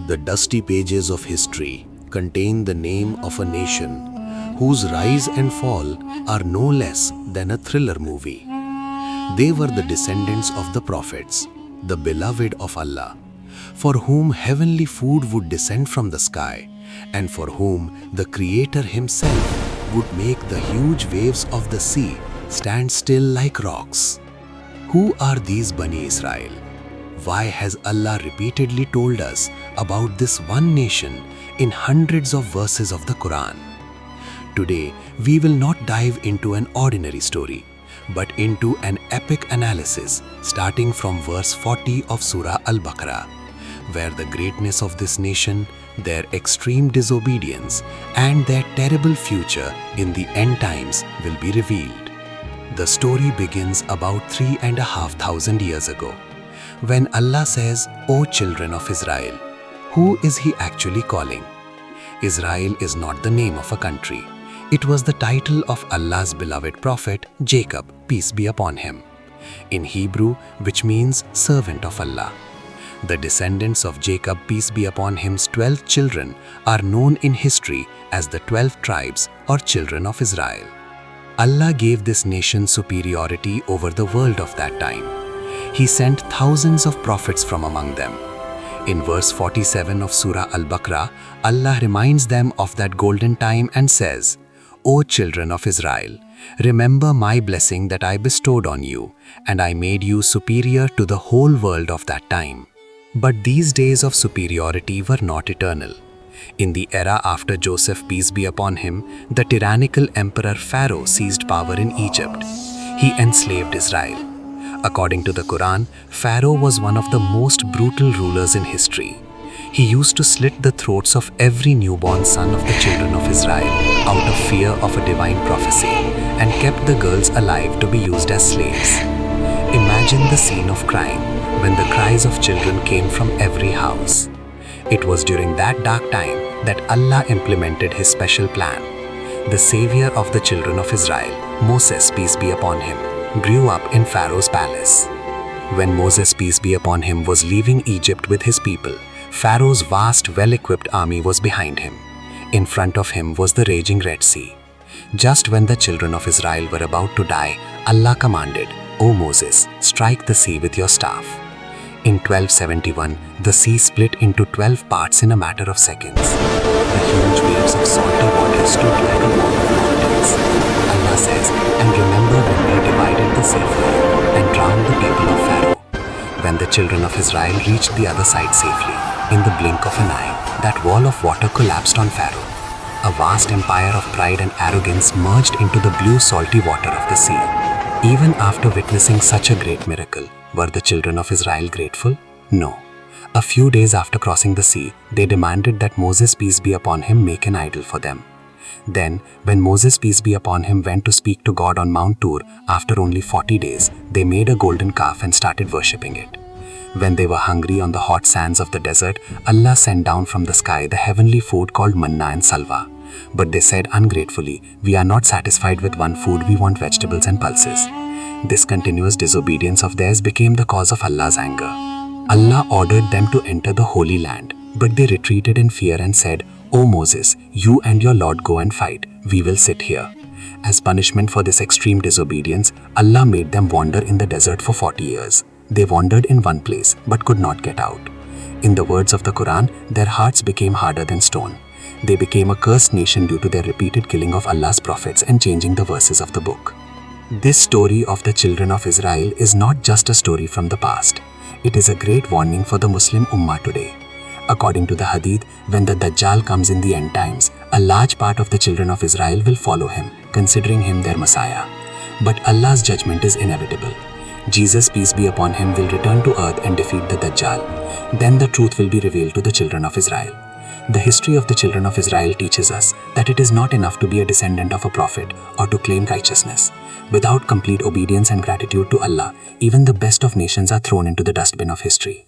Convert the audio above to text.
The dusty pages of history contain the name of a nation whose rise and fall are no less than a thriller movie. They were the descendants of the prophets, the beloved of Allah, for whom heavenly food would descend from the sky, and for whom the Creator Himself would make the huge waves of the sea stand still like rocks. Who are these Bani Israel? Why has Allah repeatedly told us about this one nation in hundreds of verses of the Quran? Today, we will not dive into an ordinary story, but into an epic analysis starting from verse 40 of Surah Al-Baqarah, where the greatness of this nation, their extreme disobedience, and their terrible future in the end times will be revealed. The story begins about 3,500 years ago, when Allah says, "O children of Israel." Who is He actually calling? Israel is not the name of a country. It was the title of Allah's beloved prophet, Jacob, peace be upon him, in Hebrew, which means servant of Allah. The descendants of Jacob, peace be upon him's 12 children are known in history as the 12 tribes or children of Israel. Allah gave this nation superiority over the world of that time. He sent thousands of prophets from among them. In verse 47 of Surah Al-Baqarah, Allah reminds them of that golden time and says, "O children of Israel, remember my blessing that I bestowed on you, and I made you superior to the whole world of that time." But these days of superiority were not eternal. In the era after Joseph, peace be upon him, the tyrannical emperor Pharaoh seized power in Egypt. He enslaved Israel. According to the Quran, Pharaoh was one of the most brutal rulers in history. He used to slit the throats of every newborn son of the children of Israel out of fear of a divine prophecy, and kept the girls alive to be used as slaves. Imagine the scene of crime when the cries of children came from every house. It was during that dark time that Allah implemented His special plan. The savior of the children of Israel, Moses, peace be upon him, grew up in Pharaoh's palace. When Moses, peace be upon him, was leaving Egypt with his people, Pharaoh's vast, well-equipped army was behind him. In front of him was the raging Red Sea. Just when the children of Israel were about to die, Allah commanded, "O Moses, strike the sea with your staff." In 1271, the sea split into 12 parts in a matter of seconds. The huge waves of salty water stood like a wall of mountains. Allah says, "And remember when we divided the sea for you and drowned the people of Pharaoh." When the children of Israel reached the other side safely, in the blink of an eye, that wall of water collapsed on Pharaoh. A vast empire of pride and arrogance merged into the blue salty water of the sea. Even after witnessing such a great miracle, were the children of Israel grateful? No. A few days after crossing the sea, they demanded that Moses, peace be upon him, make an idol for them. Then, when Moses, peace be upon him, went to speak to God on Mount Tur, after only 40 days, they made a golden calf and started worshipping it. When they were hungry on the hot sands of the desert, Allah sent down from the sky the heavenly food called manna and salwa. But they said ungratefully, "We are not satisfied with one food, we want vegetables and pulses." This continuous disobedience of theirs became the cause of Allah's anger. Allah ordered them to enter the Holy Land, but they retreated in fear and said, "O Moses, you and your Lord go and fight, we will sit here." As punishment for this extreme disobedience, Allah made them wander in the desert for 40 years. They wandered in one place, but could not get out. In the words of the Quran, their hearts became harder than stone. They became a cursed nation due to their repeated killing of Allah's prophets and changing the verses of the book. This story of the children of Israel is not just a story from the past. It is a great warning for the Muslim Ummah today. According to the Hadith, when the Dajjal comes in the end times, a large part of the children of Israel will follow him, considering him their Messiah. But Allah's judgment is inevitable. Jesus, peace be upon him, will return to earth and defeat the Dajjal. Then the truth will be revealed to the children of Israel. The history of the children of Israel teaches us that it is not enough to be a descendant of a prophet or to claim righteousness. Without complete obedience and gratitude to Allah, even the best of nations are thrown into the dustbin of history.